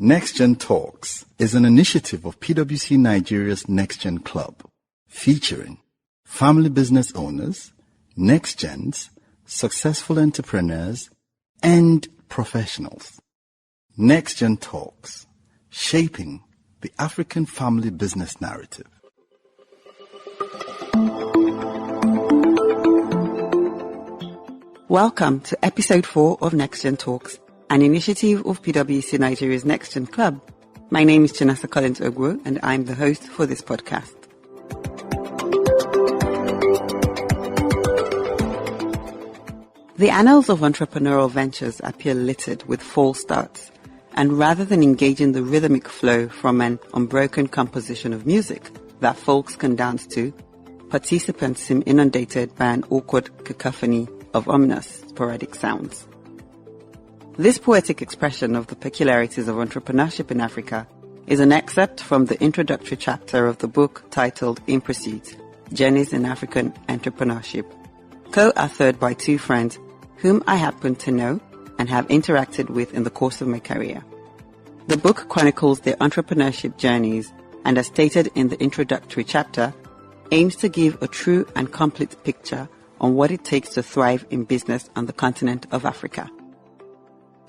NextGen Talks is an initiative of PwC Nigeria's NextGen Club, featuring family business owners, NextGens, successful entrepreneurs, and professionals. NextGen Talks, shaping the African family business narrative. Welcome to episode 4 of NextGen Talks, an initiative of PwC Nigeria's NextGen Club. My name is Chinasa Ogwo, and I'm the host for this podcast. The annals of entrepreneurial ventures appear littered with false starts, and rather than engaging the rhythmic flow from an unbroken composition of music that folks can dance to, participants seem inundated by an awkward cacophony of ominous, sporadic sounds. This poetic expression of the peculiarities of entrepreneurship in Africa is an excerpt from the introductory chapter of the book titled In Pursuit, Journeys in African Entrepreneurship, co-authored by two friends whom I happen to know and have interacted with in the course of my career. The book chronicles their entrepreneurship journeys and, as stated in the introductory chapter, aims to give a true and complete picture on what it takes to thrive in business on the continent of Africa.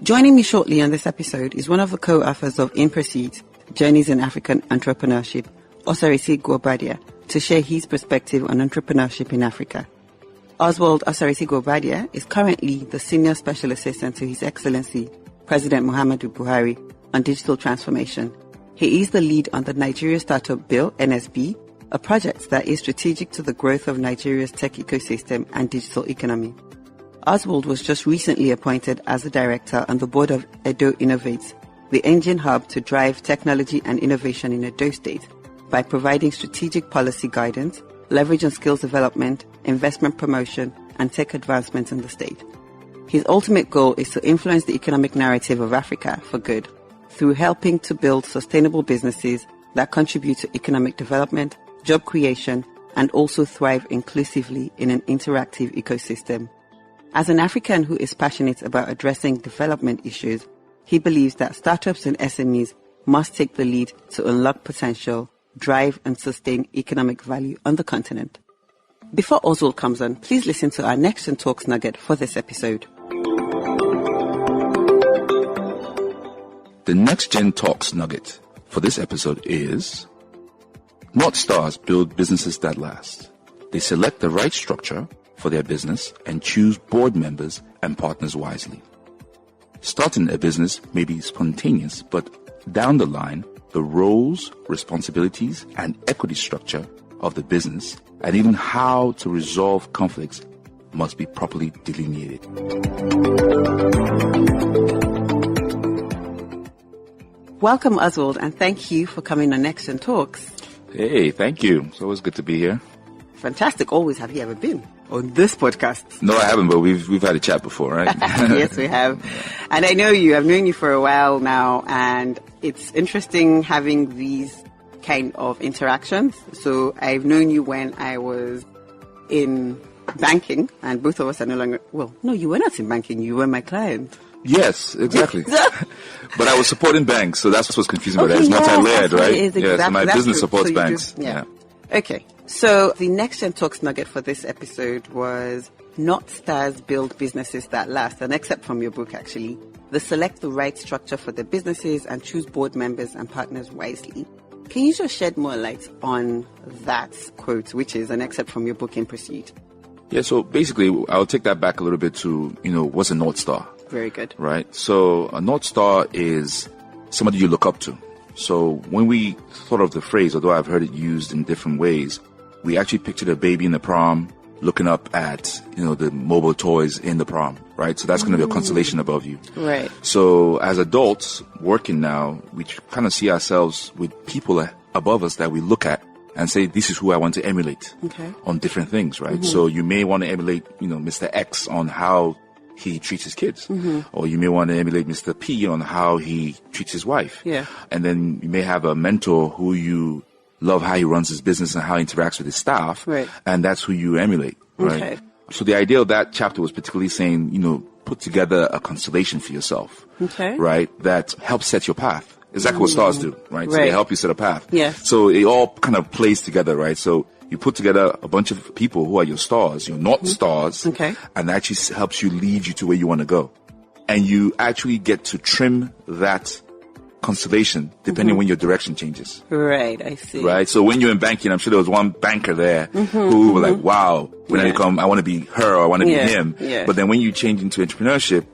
Joining me shortly on this episode is one of the co-authors of In Pursuit, Journeys in African Entrepreneurship, Osaretin Guobadia, to share his perspective on entrepreneurship in Africa. Oswald Guobadia is currently the Senior Special Assistant to His Excellency, President Muhammadu Buhari, on digital transformation. He is the lead on the Nigeria Startup Bill, NSB, a project that is strategic to the growth of Nigeria's tech ecosystem and digital economy. Oswald was just recently appointed as the director on the board of Edo Innovates, the engine hub to drive technology and innovation in Edo State by providing strategic policy guidance, leverage on skills development, investment promotion, and tech advancement in the state. His ultimate goal is to influence the economic narrative of Africa for good through helping to build sustainable businesses that contribute to economic development, job creation, and also thrive inclusively in an interactive ecosystem. As an African who is passionate about addressing development issues, he believes that startups and SMEs must take the lead to unlock potential, drive and sustain economic value on the continent. Before Oswald comes on, please listen to our NextGen Talks nugget for this episode. The NextGen Talks nugget for this episode is: North Stars build businesses that last. They select the right structure for their business and choose board members and partners wisely. Starting a business may be spontaneous, but down the line, the roles, responsibilities, and equity structure of the business, and even how to resolve conflicts, must be properly delineated. Welcome, Oswald, and thank you for coming on NextGen Talks. Hey, thank you. It's always good to be here. Fantastic. Always. Have you ever been on this podcast? No, I haven't, but we've had a chat before, right? Yes, we have. And I know you. I've known you for a while now, and it's interesting having these kind of interactions. So I've known you when I was in banking, and both of us are no longer... Well, no, you were not in banking. You were my client. Yes, exactly. But I was supporting banks, so that's what's confusing about that. It's multi-layered, right? Exactly. Yeah, so my business supports so banks. Yeah. Okay. So the NextGen Talks nugget for this episode was North Stars build businesses that last, an excerpt from your book, actually. They select the right structure for their businesses and choose board members and partners wisely. Can you just shed more light on that quote, which is an excerpt from your book, In Pursuit? Yeah, so basically, I'll take that back a little bit to, what's a North Star? Very good. Right? So a North Star is somebody you look up to. So when we thought of the phrase, although I've heard it used in different ways, we actually pictured a baby in the prom looking up at, the mobile toys in the prom, right? So that's going to be a constellation above you. Right. So as adults working now, we kind of see ourselves with people above us that we look at and say, this is who I want to emulate on different things, right? Mm-hmm. So you may want to emulate, Mr. X on how he treats his kids. Mm-hmm. Or you may want to emulate Mr. P on how he treats his wife. Yeah. And then you may have a mentor who you love how he runs his business and how he interacts with his staff. Right. And that's who you emulate, right? Okay. So the idea of that chapter was particularly saying, put together a constellation for yourself. Okay. Right? That helps set your path. exactly what stars do, right? So they help you set a path. Yeah. So it all kind of plays together, right? So you put together a bunch of people who are your stars, your North Stars, and that actually helps you lead you to where you want to go. And you actually get to trim that constellation depending on when your direction changes. Right, I see. Right? So when you're in banking, I'm sure there was one banker there who were like, wow, when I become, I want to be her or I want to be him. Yeah. But then when you change into entrepreneurship,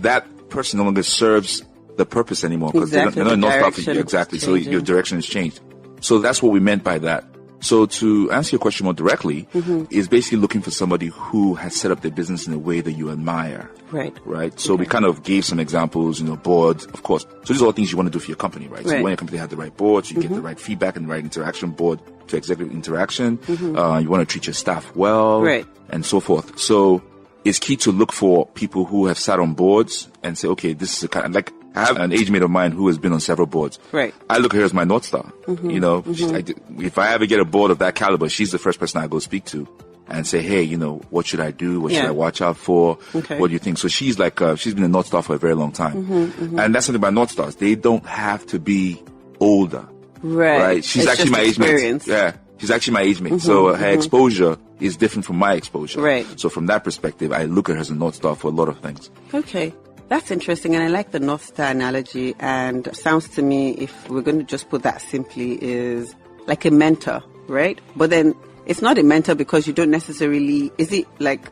that person no longer serves the purpose anymore because they're not North Star. Exactly. So your direction has changed. So that's what we meant by that. So to answer your question more directly, is basically looking for somebody who has set up their business in a way that you admire. Right. Right. So we kind of gave some examples, boards, of course. So these are all things you want to do for your company, right? So you want your company to have the right board, so you get the right feedback and the right interaction board to executive interaction. You want to treat your staff well, and so forth. So it's key to look for people who have sat on boards and say, okay, this is a kind of like, I have an age mate of mine who has been on several boards. Right. I look at her as my North Star. If I ever get a board of that caliber, she's the first person I go speak to and say, hey, what should I do? What should I watch out for? Okay. What do you think? So she's like, she's been a North Star for a very long time. And that's something about North Stars. They don't have to be older. Right. She's actually my age mate. Yeah. She's actually my age mate. So her exposure is different from my exposure. Right. So from that perspective, I look at her as a North Star for a lot of things. Okay. That's interesting, and I like the North Star analogy, and it sounds to me, if we're going to just put that simply, is like a mentor, right? But then it's not a mentor because you don't necessarily, is it like,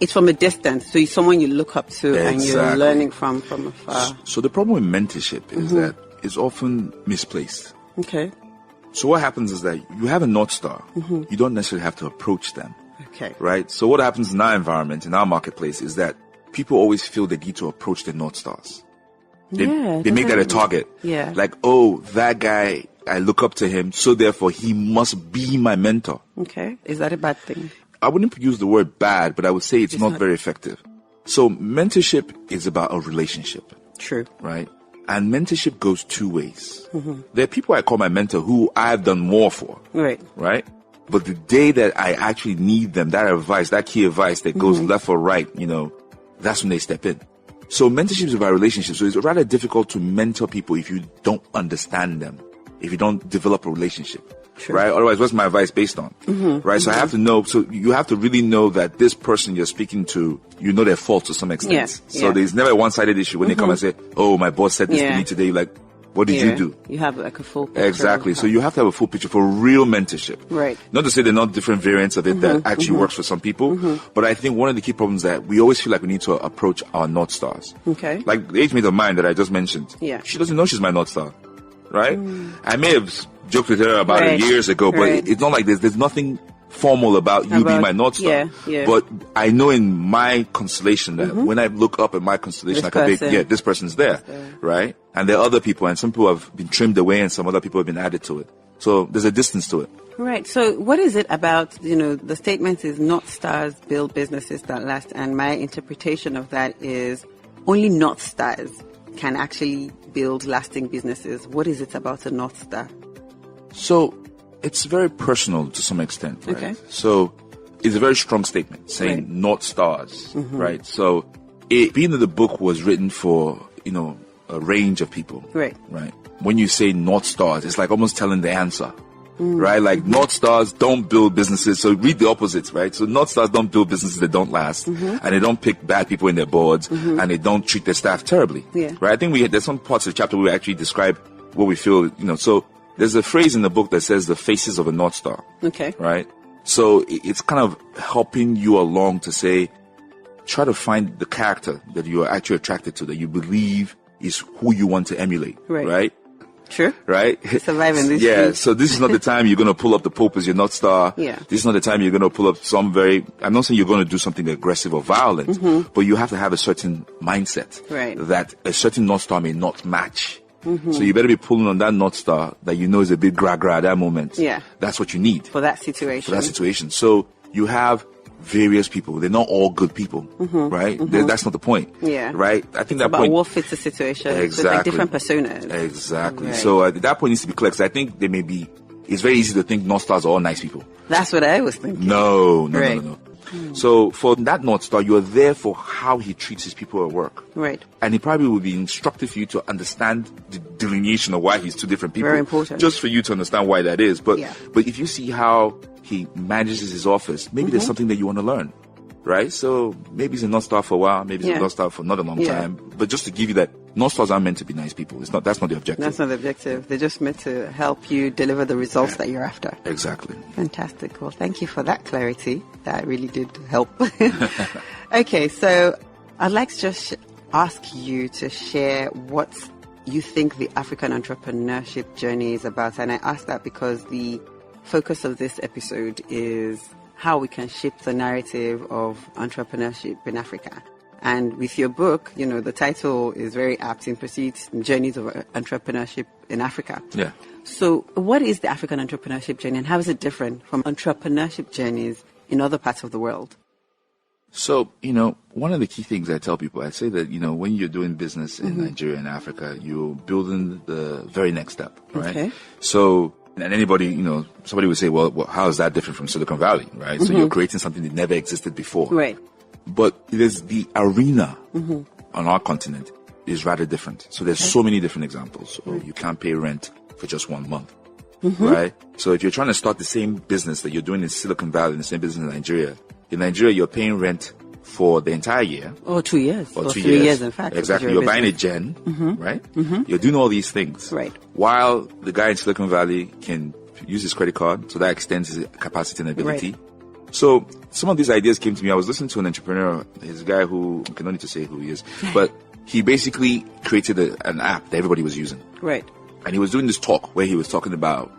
it's from a distance, so it's someone you look up to and you're learning from afar. So the problem with mentorship is that it's often misplaced. Okay. So what happens is that you have a North Star, you don't necessarily have to approach them. Okay. Right? So what happens in our environment, in our marketplace, is that people always feel they need to approach their North Stars. They make that a target. Yeah. Like, oh, that guy, I look up to him, so therefore he must be my mentor. Okay. Is that a bad thing? I wouldn't use the word bad, but I would say it's not very effective. So mentorship is about a relationship. True. Right? And mentorship goes two ways. There are people I call my mentor who I've done more for. Right. Right? But the day that I actually need them, that advice, that key advice that goes left or right, that's when they step in. So mentorship is about relationships. So it's rather difficult to mentor people if you don't understand them, if you don't develop a relationship. True. Right? Otherwise, what's my advice based on? Right? So I have to know, so you have to really know that this person you're speaking to, their faults to some extent. So there's never a one-sided issue when they come and say, oh, my boss said this to me today. Like, what did you do? You have like a full picture. Exactly. So you have to have a full picture for real mentorship. Right. Not to say there are not different variants of it that actually works for some people, but I think one of the key problems is that we always feel like we need to approach our North Stars. Okay. Like the age mate of mine that I just mentioned. Yeah. She doesn't know she's my North Star. Right? I may have joked with her about it years ago, but it's not like there's nothing formal about you being my North Star. But I know in my constellation that when I look up at my constellation, this person's there, right? And there are other people, and some people have been trimmed away and some other people have been added to it. So there's a distance to it. Right. So what is it about, the statement is North Stars build businesses that last, and my interpretation of that is only North Stars can actually build lasting businesses. What is it about a North Star? So it's very personal to some extent, right? Okay. So it's a very strong statement saying North Stars, right? So being that the book was written for, a range of people, right? When you say North Stars, it's like almost telling the answer, right? Like North Stars don't build businesses. So read the opposite, right? So North Stars don't build businesses that don't last, and they don't pick bad people in their boards, and they don't treat their staff terribly, right? I think there's some parts of the chapter where we actually describe what we feel, so there's a phrase in the book that says the faces of a North Star. Okay. Right? So it's kind of helping you along to say, try to find the character that you are actually attracted to, that you believe is who you want to emulate. Right? True. Right? Survive in this So this is not the time you're going to pull up the Pope as your North Star. Yeah. This is not the time you're going to pull up I'm not saying you're going to do something aggressive or violent, but you have to have a certain mindset. Right. That a certain North Star may not match. So you better be pulling on that North Star that is a bit gra-gra at that moment. Yeah. That's what you need. For that situation. So you have various people. They're not all good people, right? That's not the point. Yeah. Right? I think that about point. What fits the situation. Exactly. So it's like different personas. Exactly. Right. So that point needs to be clear, because I think it's very easy to think North Stars are all nice people. That's what I was thinking. No. So for that North Star, you're there for how he treats his people at work. Right. And he probably will be instructive for you to understand the delineation of why he's two different people. Very important. Just for you to understand why that is. But Yeah. but if you see how he manages his office, maybe there's something that you want to learn. Right? So maybe he's a North Star for a while, maybe he's Yeah. a North Star for not a long Yeah. time. But just to give you that, North Stars aren't meant to be nice people. That's not the objective. That's not the objective. They're just meant to help you deliver the results that you're after. Exactly. Fantastic. Well, thank you for that clarity. That really did help. Okay, so I'd like to just ask you to share what you think the African entrepreneurship journey is about. And I ask that because the focus of this episode is how we can shift the narrative of entrepreneurship in Africa. And with your book, the title is very apt, In Pursuit, Journeys of Entrepreneurship in Africa. Yeah. So what is the African entrepreneurship journey and how is it different from entrepreneurship journeys in other parts of the world? So, one of the key things I tell people, I say that, when you're doing business in Nigeria and Africa, you're building the very next step, right? Okay. So, and anybody, somebody would say, well, how is that different from Silicon Valley, right? So you're creating something that never existed before. Right. But there's the arena on our continent is rather different. So there's so many different examples. So you can't pay rent for just 1 month, right? So if you're trying to start the same business that you're doing in Silicon Valley, the same business in Nigeria you're paying rent for the entire year. Or 2 years. Or 3 2 years, in fact. Exactly. You're buying a gen, right? You're doing all these things. Right. While the guy in Silicon Valley can use his credit card, so that extends his capacity and ability. Right. So some of these ideas came to me. I was listening to an entrepreneur, he's a guy who, I don't need to say who he is, but he basically created an app that everybody was using. Right. And he was doing this talk where he was talking about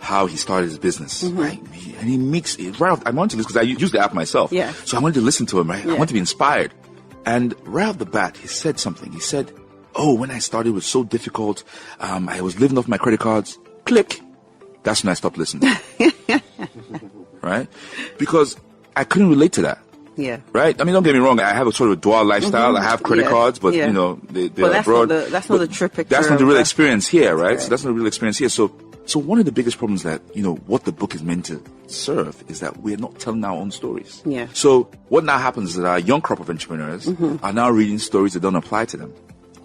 how he started his business, right? And he makes it right off. I wanted to listen because I use the app myself. Yeah. So I wanted to listen to him, right? Yeah. I wanted to be inspired. And right off the bat, he said something. He said, when I started, it was so difficult. I was living off my credit cards. Click. That's when I stopped listening. Right? Because I couldn't relate to that. Yeah. Right? I mean, don't get me wrong. I have a sort of a dual lifestyle. I have credit cards, but, they're that's abroad. That's not the true picture. That's not the real of experience here, right? right. So that's not the real experience here. So one of the biggest problems that, what the book is meant to serve is that we're not telling our own stories. Yeah. So what now happens is that our young crop of entrepreneurs are now reading stories that don't apply to them.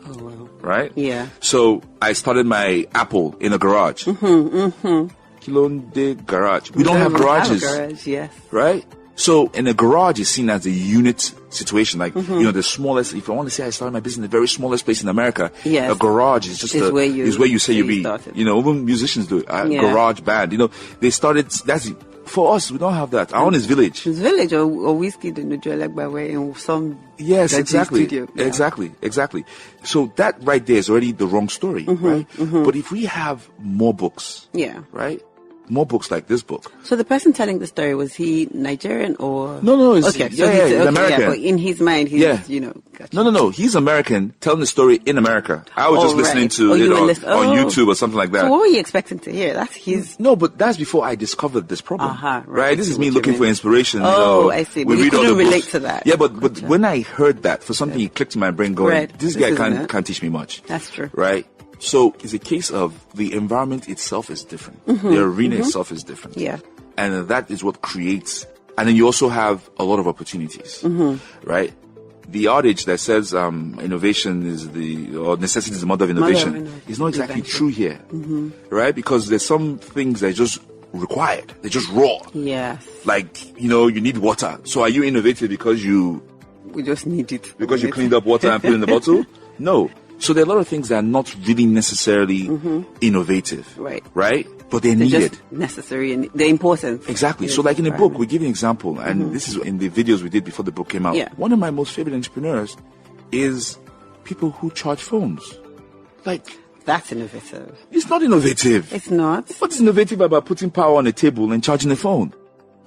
Oh, wow. Right? Yeah. So I started my Apple in a garage. Kilonde garage. We don't have garages. Have a garage, yes. Right? So in a garage is seen as a unit situation. Like, the smallest, if I want to say I started my business in the very smallest place in America, Yes. a garage is just where you say you be. started. Even musicians do it. Garage band. They started, for us, we don't have that. Our own is village. It's village or whiskey in some Yes, exactly. studio. Yeah. Exactly. So that right there is already the wrong story, right? But if we have more books, Yeah. right? More books like this book. So the person telling the story, was he Nigerian or? No, it's, okay. he's Yeah, American. but in his mind, he's, gotcha. No. He's American, telling the story in America. I was just listening to it on YouTube or something like that. So what were you expecting to hear? That's his. No, but that's before I discovered this problem. Right? This is me looking for inspiration. I see. But you couldn't relate to that. Yeah, but when I heard that, for something it clicked in my brain going, this guy can't teach me much. That's true. Right? So it's a case of the environment itself is different. The arena itself is different. Yeah. And that is what creates, and then you also have a lot of opportunities, right? The adage that says innovation is or necessity is the mother of innovation is not exactly true here, right? Because there's some things that are just required. They're just raw. Yes. Like, you need water. So are you innovative because we just need it. Because you cleaned up water and put it in the bottle? No. So there are a lot of things that are not really necessarily innovative. Right? But they're needed. Just necessary and they're important. Exactly. So like in a book, we give you an example, and this is in the videos we did before the book came out. Yeah. One of my most favorite entrepreneurs is people who charge phones. Like, that's innovative. It's not innovative. It's not. What's innovative about putting power on a table and charging a phone?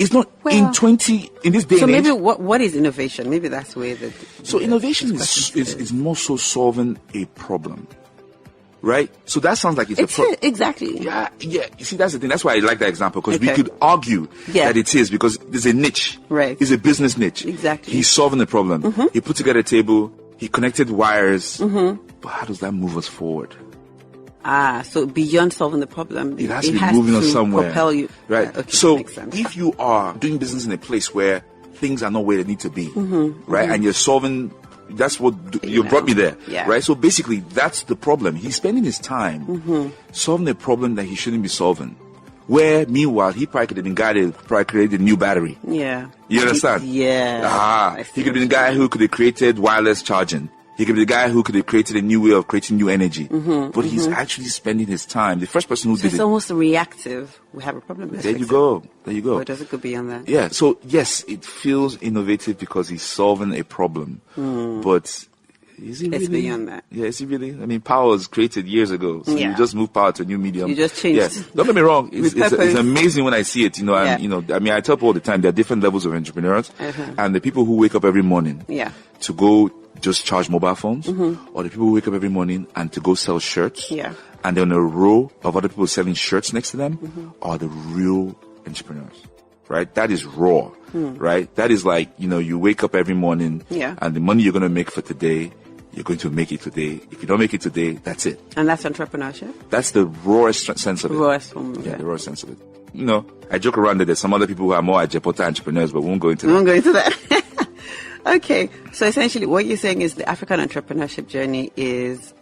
It's not in this day so and age. So maybe what is innovation? Maybe that's where the So innovation is more so solving a problem, right? So that sounds like it's a problem. Exactly. Yeah. You see, that's the thing. That's why I like that example, because we could argue that it is, because there's a niche. Right. It's a business niche. Exactly. He's solving the problem. He put together a table. He connected wires. But how does that move us forward? So beyond solving the problem, it has to be moving us somewhere. Propel you. Right. Okay, so makes sense. if you are doing business in a place where things are not where they need to be, right? And you're solving. That's what you brought me there, right? So basically, that's the problem. He's spending his time solving a problem that he shouldn't be solving. Where, meanwhile, he probably could have been the guy that probably created a new battery. Yeah. You understand? Yeah. He could have been the guy who could have created wireless charging. He could be the guy who could have created a new way of creating new energy. But he's actually spending his time. The first person who did it. It's almost reactive. We have a problem. There you go. Or does it go beyond that? Yeah. So, yes, it feels innovative because he's solving a problem. But is it really? It's beyond that. Yeah, is it really? I mean, power was created years ago. So you just move power to a new medium. You just changed. Yeah. Don't get me wrong. It's amazing when I see it. I tell people all the time, there are different levels of entrepreneurs. And the people who wake up every morning to go just charge mobile phones, or the people who wake up every morning and to go sell shirts, and then a row of other people selling shirts next to them are the real entrepreneurs, right? That is raw, right? That is like, you wake up every morning and the money you're going to make for today, you're going to make it today. If you don't make it today, that's it. And that's entrepreneurship? That's the rawest sense of it. Rawest form. Yeah, the rawest sense of it. I joke around that there's some other people who are more ajepota entrepreneurs, but we won't go into that. We won't go into that. Okay, so essentially what you're saying is the African entrepreneurship journey is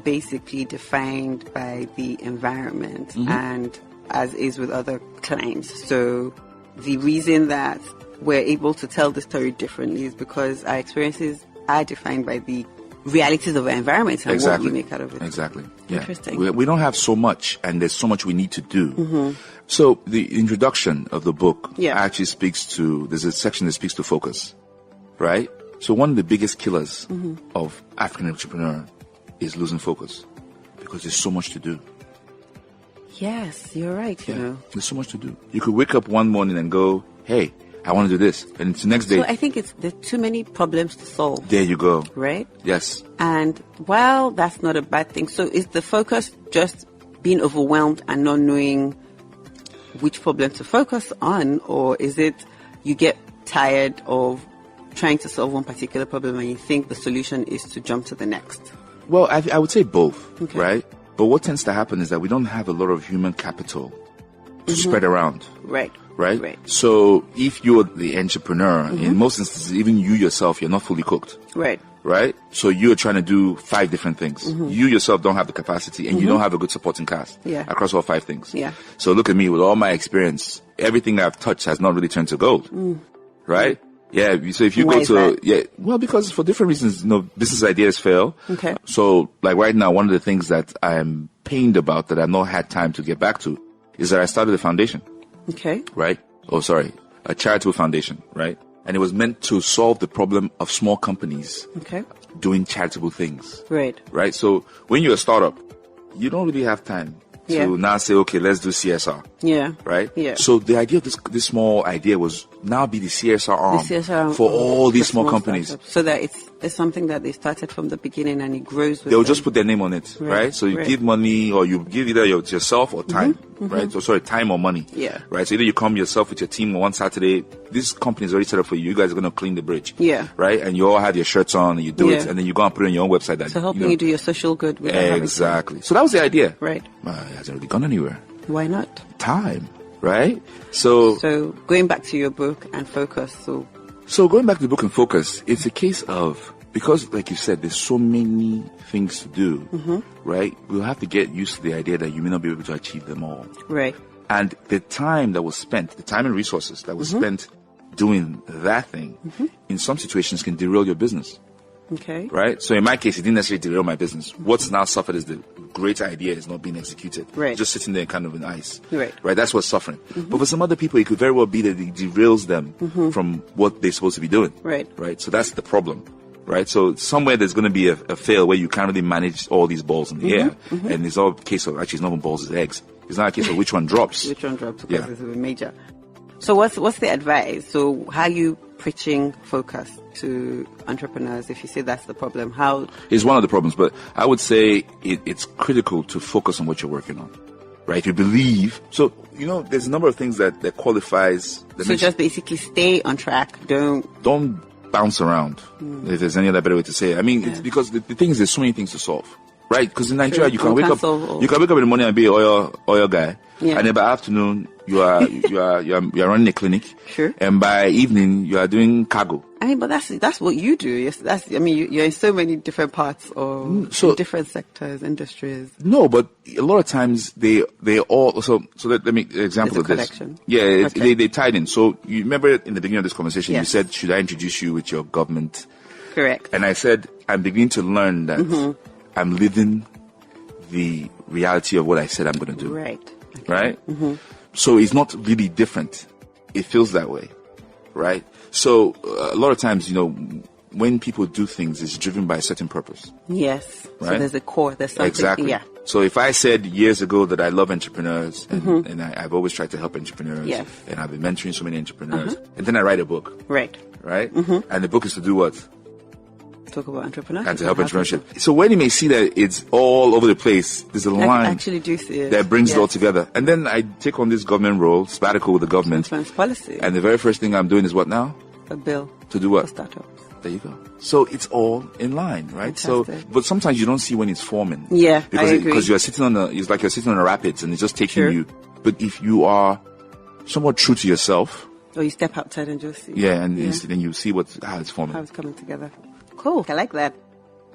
basically defined by the environment and as is with other claims. So the reason that we're able to tell the story differently is because our experiences are defined by the realities of our environment and what we make out of it. Exactly. Yeah. Interesting. We don't have so much, and there's so much we need to do. So the introduction of the book actually speaks to, there's a section that speaks to focus. Right? So one of the biggest killers of African entrepreneur is losing focus because there's so much to do. Yes, you're right. There's so much to do. You could wake up one morning and go, hey, I want to do this. And it's the next day. So I think there are too many problems to solve. There you go. Right? Yes. And while that's not a bad thing, so is the focus just being overwhelmed and not knowing which problem to focus on, or is it you get tired of trying to solve one particular problem and you think the solution is to jump to the next? Well, I would say both, right? But what tends to happen is that we don't have a lot of human capital to spread around. Right. So if you're the entrepreneur, in most instances, even you yourself, you're not fully cooked. Right? So you're trying to do 5 different things. You yourself don't have the capacity and you don't have a good supporting cast across all 5 things. So look at me, with all my experience, everything I've touched has not really turned to gold. Right? Yeah, so if you go to, well, because for different reasons, business ideas fail. Okay. So like right now, one of the things that I'm pained about that I've not had time to get back to is that I started a foundation. Okay. Right? A charitable foundation, right? And it was meant to solve the problem of small companies doing charitable things. Right? So when you're a startup, you don't really have time to now say, okay, let's do CSR. Right? So the idea of this small idea was now be the CSR arm for all these small companies. Startups. So that it's something that they started from the beginning and it grows with They'll just put their name on it, right? So you give money, or you give either yourself or time, right? So time or money. Right? So either you come yourself with your team on one Saturday, this company is already set up for you. You guys are going to clean the bridge. Right? And you all have your shirts on and you do it, and then you go and put it on your own website. So helping you do your social good. Exactly. So that was the idea. Right. It hasn't really gone anywhere. Why not? Time. Right? So going back to your book and focus. So going back to the book and focus, it's a case of, because like you said, there's so many things to do, right? We'll have to get used to the idea that you may not be able to achieve them all. Right. And the time that was spent, the time and resources that was spent doing that thing, in some situations can derail your business. Okay. Right? So in my case, it didn't necessarily derail my business. What's now suffered is the great idea is not being executed. Right. Just sitting there kind of in ice. Right. Right? That's what's suffering. But for some other people, it could very well be that it derails them from what they're supposed to be doing. Right. Right? So that's the problem. Right? So somewhere there's going to be a fail where you can't really manage all these balls in the air. And it's all a case of, actually, it's not even balls, it's eggs. It's not a case of which one drops. Which one drops, because it's a major. So what's the advice? So how are you preaching focus to entrepreneurs if you say that's the problem? How? It's one of the problems, but I would say it's critical to focus on what you're working on. Right? If you believe, so, there's a number of things that qualifies. So just basically stay on track. Don't bounce around. If there's any other better way to say it. I mean, it's because the thing is, there's so many things to solve. right? Because in Nigeria, True. you can wake up in the morning and be an oil guy, Yeah. and then by afternoon you are running a clinic, Sure. and by evening you are doing cargo. I mean, but that's what you do. Yes, you're in so many different parts of different sectors, industries. No, but a lot of times they all so let me example of this. Connection. Yeah, Okay. they tied in. So you remember in the beginning of this conversation, Yes. you said, "Should I introduce you with your government?" Correct. And I said, "I'm beginning to learn that I'm living the reality of what I said I'm going to do." Right. Right? So it's not really different. It feels that way, right? So a lot of times, when people do things, it's driven by a certain purpose. Yes. Right? So there's a core. There's something. Exactly. Yeah. So if I said years ago that I love entrepreneurs and I've always tried to help entrepreneurs Yes. and I've been mentoring so many entrepreneurs, and then I write a book, Right. right? And the book is to do what? Talk about entrepreneurship. And to help entrepreneurship. So when you may see that it's all over the place, there's a I line actually do see it. that brings Yes. it all together. And then I take on this government role, sabbatical with the government. Transparency policy. And the very first thing I'm doing is what now? A bill To do for what? startups. There you go. So it's all in line, right? Fantastic. So, but sometimes you don't see when it's forming. Yeah, because I agree. Because you're sitting on it's like you're sitting on a rapids and it's just taking Sure. you. But if you are somewhat true to yourself, Or you step outside and just see. yeah, and then you see how it's forming. How it's coming together. Cool. I like that.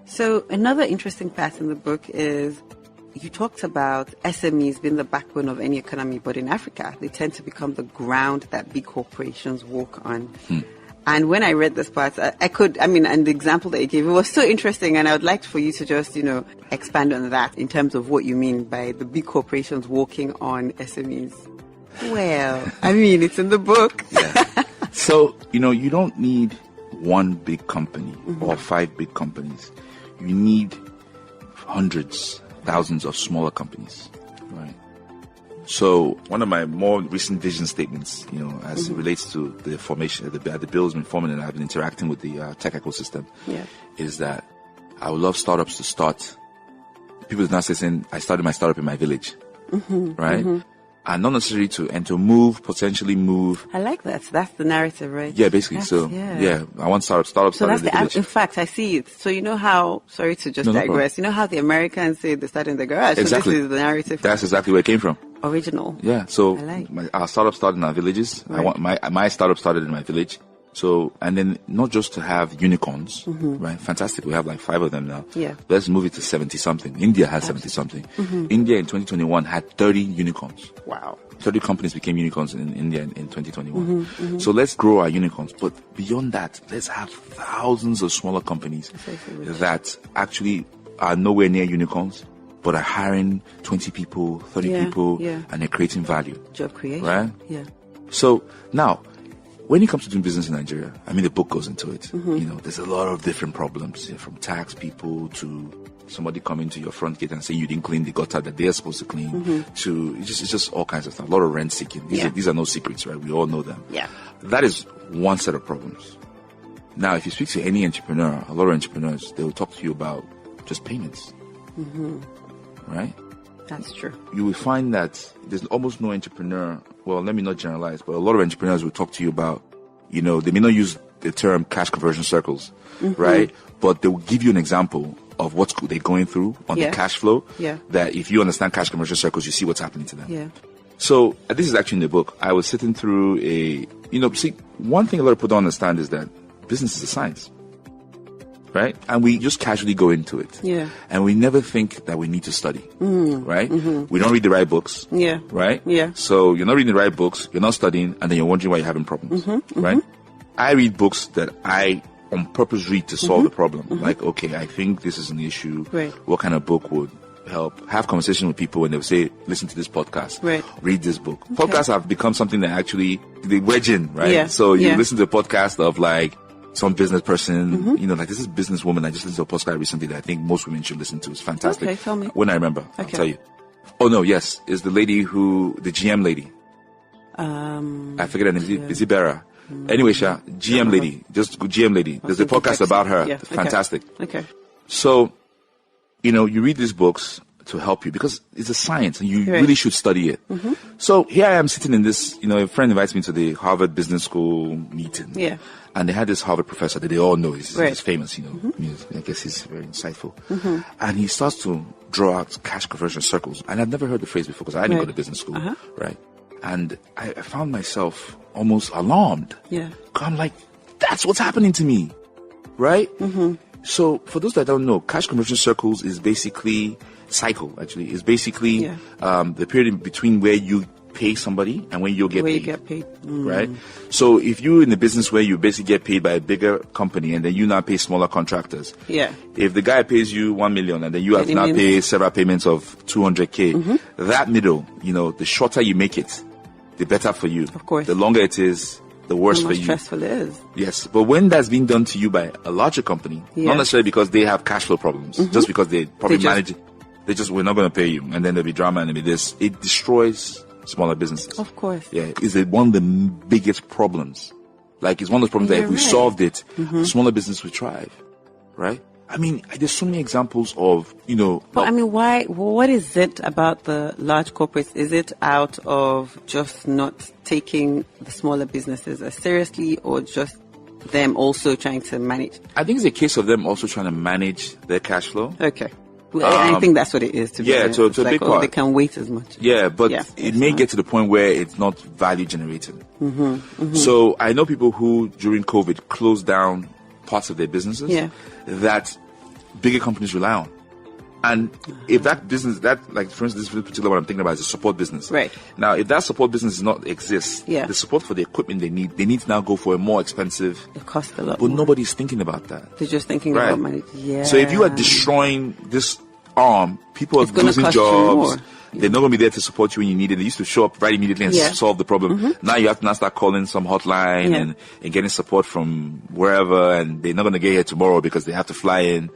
So another interesting part in the book is you talked about SMEs being the backbone of any economy, but in Africa, they tend to become the ground that big corporations walk on. And when I read this part, and the example that you gave, it was so interesting. And I would like for you to just, expand on that in terms of what you mean by the big corporations walking on SMEs. Well, it's in the book. Yeah. So, you don't need one big company or 5 big companies. You need hundreds, thousands of smaller companies, right? So one of my more recent vision statements, as it relates to the formation, the Bill's been forming and I've been interacting with the tech ecosystem, is that I would love startups to start. People are now saying, I started my startup in my village, right? And not necessarily to potentially move. I like that. So that's the narrative, right? Yeah, basically. I want startups So started that's in the village. in fact, I see it. So you know how, sorry to just No digress, you know how the Americans say they started in the garage? Exactly. So this is the narrative. That's exactly where it came from. Original. Yeah, so I like. our startup started in our villages. Right. My startup started in my village. So, and then not just to have unicorns, right? Fantastic. We have like 5 of them now. Yeah. Let's move it to 70 something. India has 70 something. India in 2021 had 30 unicorns. Wow. 30 companies became unicorns in India in 2021. So let's grow our unicorns. But beyond that, let's have thousands of smaller companies that actually are nowhere near unicorns, but are hiring 20 people, 30 people, and they're creating value. Job creation. Right? Yeah. So now, when it comes to doing business in Nigeria, the book goes into it. There's a lot of different problems, from tax people to somebody coming to your front gate and saying you didn't clean the gutter that they're supposed to clean, to it's just all kinds of stuff. A lot of rent seeking. These are no secrets, right? We all know them. Yeah. That is one set of problems. Now, if you speak to any entrepreneur, a lot of entrepreneurs, they will talk to you about just payments. Right? That's true. You will find that there's almost no entrepreneur, well, let me not generalize, but a lot of entrepreneurs will talk to you about, they may not use the term cash conversion circles, right? But they will give you an example of what they're going through on the cash flow, that if you understand cash conversion circles, you see what's happening to them. Yeah. So this is actually in the book. I was sitting through one thing a lot of people don't understand is that business is a science. Right? And we just casually go into it. Yeah. And we never think that we need to study. Right? We don't read the right books. Yeah. Right? Yeah. So you're not reading the right books, you're not studying, and then you're wondering why you're having problems. Right? I read books that I on purpose read to solve the problem. Like, okay, I think this is an issue. Right. What kind of book would help? Have conversation with people and they'll say, listen to this podcast. Right. Read this book. Podcasts have become something that actually they wedge in, right? Yeah. So you listen to a podcast of like some business person, like this is businesswoman. I just listened to a podcast recently that I think most women should listen to. It's fantastic. Okay, tell me. When I remember, I'll tell you. Oh no, yes. It's the lady the GM lady. I forget her name. Is it Berra? Anyway, GM lady. Just GM lady. There's a podcast about her. Yeah. Fantastic. Okay. So, you read these books to help you because it's a science and you really should study it. So here I am sitting in this, a friend invites me to the Harvard Business School meeting. Yeah. And they had this Harvard professor that they all know. He's famous, I guess he's very insightful. And he starts to draw out cash conversion circles. And I've never heard the phrase before because I didn't go to business school, right? And I found myself almost alarmed. Yeah. I'm like, that's what's happening to me, right? So for those that don't know, cash conversion circles is basically is basically the period in between where you pay somebody and when you'll get paid. Right? So if you're in a business where you basically get paid by a bigger company and then you now pay smaller contractors. Yeah. If the guy pays you 1 million and then you have to now pay several payments of 200K, that middle, the shorter you make it, the better for you. Of course. The longer it is, the worse for you. The more stressful it is. Yes. But when that's being done to you by a larger company, not necessarily because they have cash flow problems, just because they probably manage it, we're not going to pay you. And then there'll be drama and there'll be this. It destroys smaller businesses. Of course. Yeah. It's one of the biggest problems. Like, it's one of those problems that if we solved it, smaller business would thrive. Right? I mean, there's so many examples of, But why? What is it about the large corporates? Is it out of just not taking the smaller businesses as seriously, or just them also trying to manage? I think it's a case of them also trying to manage their cash flow. Okay. I think that's what it is. To be honest. To a big part. They can wait as much. Yeah, but it may get to the point where it's not value generating. So I know people who, during COVID, closed down parts of their businesses that bigger companies rely on. And if that business, for instance, this particular one I'm thinking about is a support business. Right. Now, if that support business does not exist, the support for the equipment they need to now go for a more expensive. It costs a lot But more. nobody's thinking about that. They're just thinking about money. Yeah. So if you are destroying this arm, people are losing jobs. They're not going to be there to support you when you need it. They used to show up right immediately and solve the problem. Now you have to now start calling some hotline and getting support from wherever, and they're not going to get here tomorrow because they have to fly in.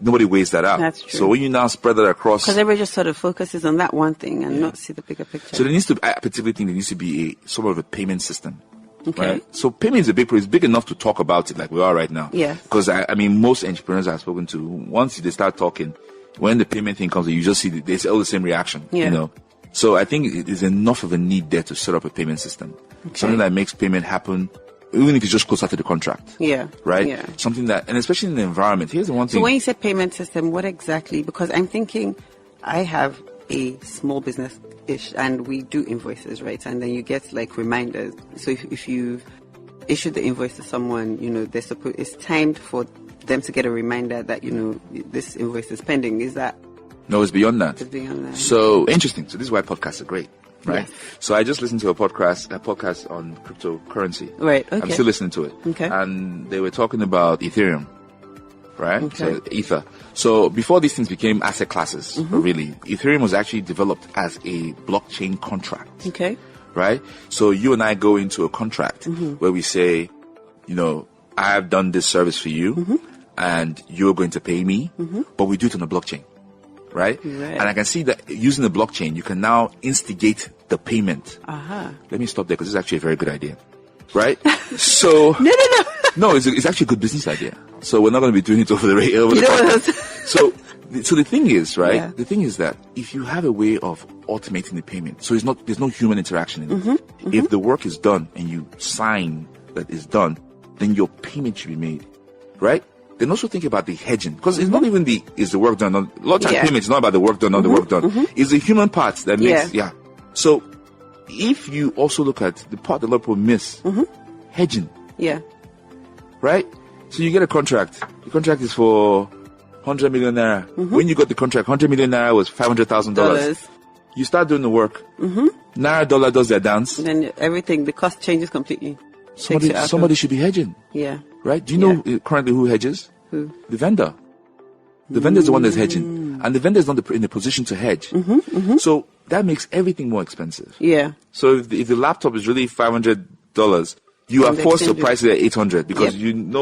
Nobody weighs that out. That's true. So when you now spread that across, because everybody just sort of focuses on that one thing and not see the bigger picture. So I particularly think there needs to be sort of a payment system. Okay. Right? So payment is it's big enough to talk about it like we are right now. Yeah. Because most entrepreneurs I've spoken to, once they start talking, when the payment thing comes, you just see they all the same reaction. Yeah. So I think it is enough of a need there to set up a payment system. Okay. Something that makes payment happen, even if it's just closer to the contract. Yeah. Right? Yeah. Something that, and especially in the environment, here's the one thing. So when you say payment system, what exactly? Because I'm thinking, I have a small business-ish and we do invoices, right? And then you get like reminders. So if you issue the invoice to someone, it's timed for them to get a reminder that, this invoice is pending. Is that? No, it's beyond that. It's beyond that. So interesting. So this is why podcasts are great. Right. Yes. So I just listened to a podcast on cryptocurrency. Right. Okay. I'm still listening to it. Okay. And they were talking about Ethereum. Right. Okay. So Ether. So before these things became asset classes, really, Ethereum was actually developed as a blockchain contract. Okay. Right. So you and I go into a contract where we say, I have done this service for you and you're going to pay me, but we do it on a blockchain. Right? And I can see that using the blockchain, you can now instigate the payment. Let me stop there because this is actually a very good idea. Right? So no, it's actually a good business idea. So we're not going to be doing it over the radio. So the thing is, right? Yeah. The thing is that if you have a way of automating the payment, so there's no human interaction in it. If the work is done and you sign that it's done, then your payment should be made. Right? Then also think about the hedging, because it's not even is the work done. A lot of times payment is not about the work done, not the work done. It's the human part that makes, So if you also look at the part that a lot of people miss, hedging. Yeah. Right? So you get a contract. The contract is for 100 million naira. When you got the contract, 100 million naira was $500,000. You start doing the work. Naira dollar does their dance. And then everything, the cost changes completely. Somebody should be hedging. Yeah. Right? Do you know currently who hedges? Who? The vendor. The vendor is the one that's hedging. And the vendor is not in the position to hedge. So that makes everything more expensive. Yeah. So if the laptop is really $500, you are forced to price it at $800 because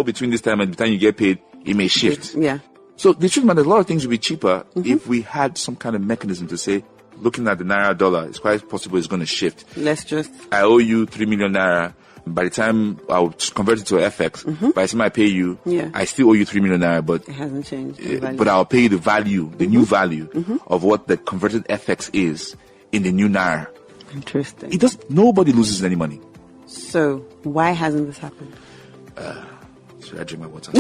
between this time and the time you get paid, it may shift. Yeah. So the truth is, a lot of things would be cheaper if we had some kind of mechanism to say, looking at the naira dollar, it's quite possible it's going to shift. Let's just. I owe you 3 million naira. by the time I would convert it to FX, by the time I pay you, Yeah. I still owe you 3 million naira, but It hasn't changed. in value. but I'll pay you the value, the new value of what the converted FX is in the new naira. Interesting. Nobody loses any money. So why hasn't this happened? Should I drink my water?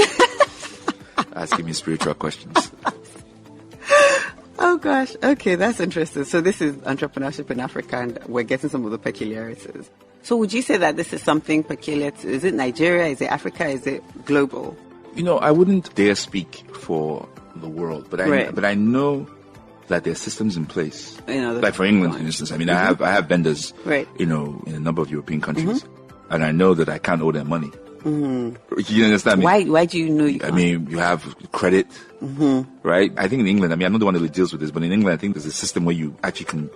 Asking me spiritual questions. Oh gosh. Okay, that's interesting. So this is entrepreneurship in Africa, and we're getting some of the peculiarities. So would you say that this is something peculiar to, is it Nigeria? Is it Africa? Is it global? I wouldn't dare speak for the world, but I know that there are systems in place. Like for England, for instance. I mean, I have vendors, in a number of European countries, and I know that I can't owe them money. You understand me? Why do you know you can't? I mean, you have credit, right? I think in England, I'm not the one who deals with this, but in England, I think there's a system where you actually can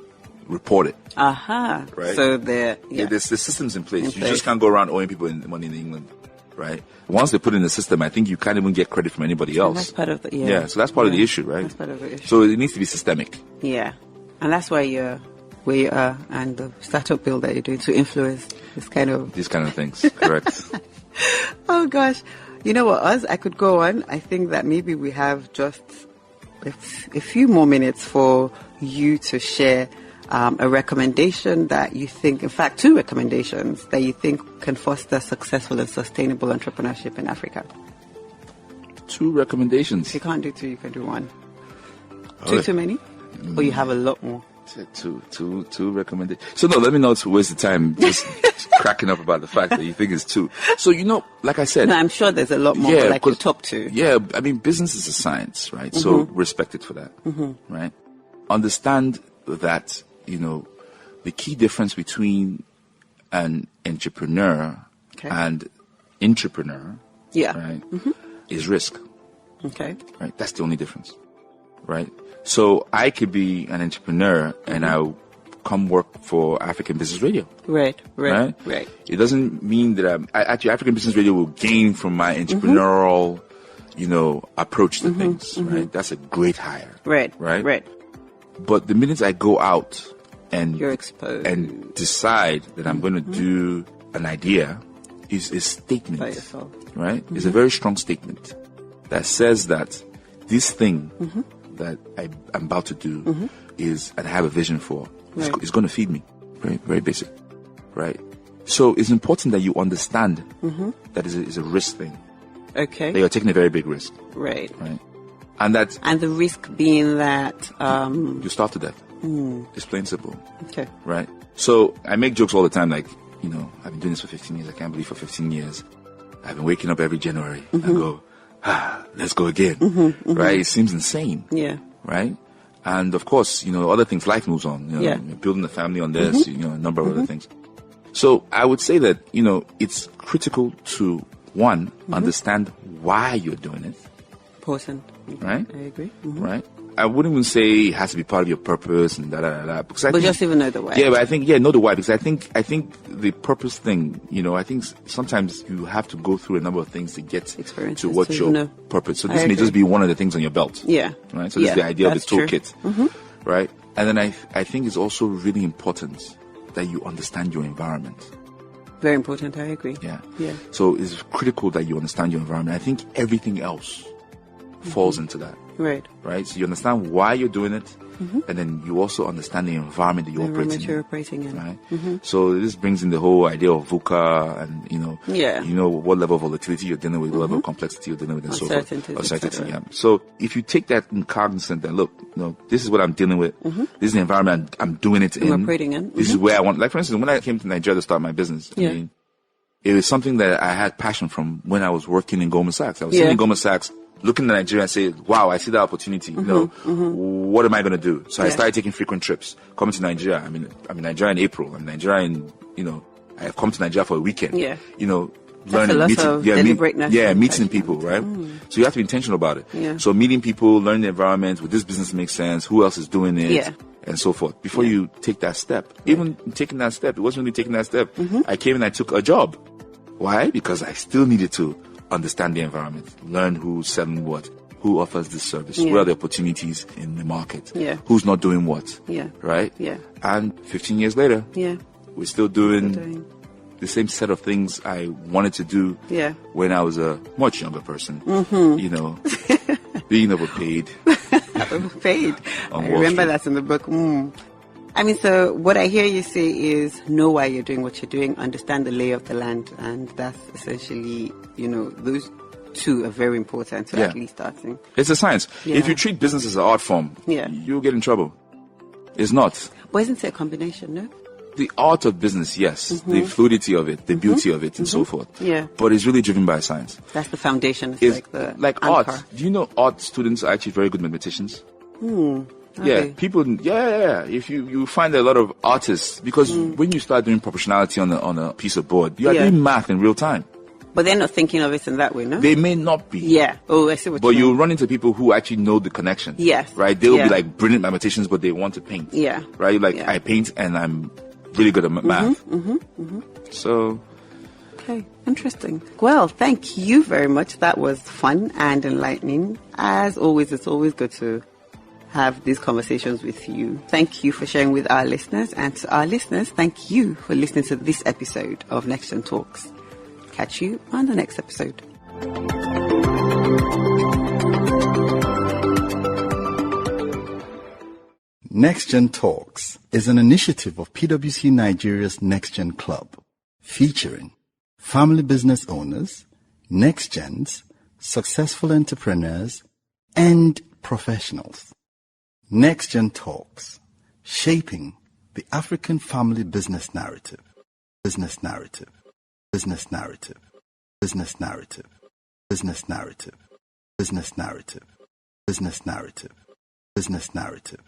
report it. Aha. Right? So there's systems in place. You just can't go around owing people money in England, right? Once they put in the system, I think you can't even get credit from anybody else. And that's part of the so that's part of the issue, right? That's part of the issue. So it needs to be systemic. Yeah, and that's why you're where you are, and the startup build that you're doing to influence these kind of things. Correct. Oh gosh, you know what, I could go on. I think that maybe we have just a few more minutes for you to share a recommendation that you think, in fact, 2 recommendations that you think can foster successful and sustainable entrepreneurship in Africa. 2 recommendations. If you can't do 2, you can do 1. Too many? Or you have a lot more? Two recommendations. So no, let me not waste the time just cracking up about the fact that you think it's 2. So like I said, no, I'm sure there's a lot more. Yeah, like your top 2. Yeah, I mean, business is a science, right? So respect it for that, right? Understand that the key difference between an entrepreneur and intrapreneur, right, is risk. Okay, right. That's the only difference, right? So I could be an entrepreneur and I'll come work for African Business Radio. Right. It doesn't mean that actually African Business Radio will gain from my entrepreneurial, approach to things, right? That's a great hire. Right. But the minute I go out and you're exposed and decide that I'm going to do an idea, is a statement, by yourself. Right? It's a very strong statement that says that this thing that I'm about to do is, and I have a vision for, it's going to feed me. Very, very basic, right? So it's important that you understand that it's a risk thing. Okay. That you're taking a very big risk. Right. And the risk being that you starve to death. It's plain simple. Okay. Right. So I make jokes all the time, like, I've been doing this for 15 years. I can't believe for 15 years I've been waking up every January and go, let's go again. Right? It seems insane. Yeah. Right? And of course, other things, life moves on. You're building a family on this, a number of other things. So I would say that, it's critical to, one, understand why you're doing it. Important. Right? I agree. Right? I wouldn't even say it has to be part of your purpose and da-da-da-da. But just even know the why. Yeah, but I think, know the why. Because I think the purpose thing, I think sometimes you have to go through a number of things to get to what's your purpose. So this may just be one of the things on your belt. Yeah. Right? So this is the idea of the toolkit. Right? And then I think it's also really important that you understand your environment. Very important, I agree. Yeah. So it's critical that you understand your environment. I think everything else falls into that. Right. So you understand why you're doing it, and then you also understand the environment that you're operating in. Right. So this brings in the whole idea of VUCA, and what level of volatility you're dealing with, what level of complexity you're dealing with, and so forth. Uncertainty. Yeah. So if you take that in cognizant, then look, this is what I'm dealing with. This is the environment I'm doing it in. Operating in. This is where I want. Like for instance, when I came to Nigeria to start my business, I mean, it was something that I had passion from when I was working in Goldman Sachs. I was sitting in Goldman Sachs, looking at Nigeria and say, wow, I see that opportunity. What am I going to do? So I started taking frequent trips, coming to Nigeria. I'm in Nigeria in April. I'm in Nigeria in, I've come to Nigeria for a weekend. Learning, meeting people, right? So you have to be intentional about it. So meeting people, learning the environment, would this business make sense? Who else is doing it? And so forth. Before you take that step, even taking that step, it wasn't really taking that step. I came and I took a job. Why? Because I still needed to understand the environment, learn who's selling what, who offers this service, where are the opportunities in the market, who's not doing what, right? And 15 years later, we're still doing the same set of things I wanted to do when I was a much younger person. You know, being overpaid. Overpaid. I remember that's in the book. I mean, so what I hear you say is know why you're doing what you're doing, understand the lay of the land, and that's essentially, you know, those two are very important to at least starting. It's a science. If you treat business as an art form, you'll get in trouble. It's not. But isn't it a combination, no? The art of business, yes. The fluidity of it, the beauty of it, and so forth. Yeah. But it's really driven by science. That's the foundation. It's like art. anchor. Do you know art students are actually very good mathematicians? Okay. People. If you find a lot of artists, because when you start doing proportionality on a piece of board, you are doing math in real time. But they're not thinking of it in that way, no? They may not be. Yeah. Oh, I see what but you mean. you run into people who actually know the connection. Yes. Right? They'll be like brilliant mathematicians, but they want to paint. Yeah. Right? Like, I paint and I'm really good at math. So. Okay. Interesting. Well, thank you very much. That was fun and enlightening. As always, it's always good to have these conversations with you. Thank you for sharing with our listeners, and to our listeners, thank you for listening to this episode of NextGen Talks. Catch you on the next episode. NextGen Talks is an initiative of PwC Nigeria's NextGen Club, featuring family business owners, NextGens, successful entrepreneurs, and professionals. NextGen Talks, shaping the African family business narrative, business narrative, business narrative, business narrative, business narrative, business narrative, business narrative, business narrative.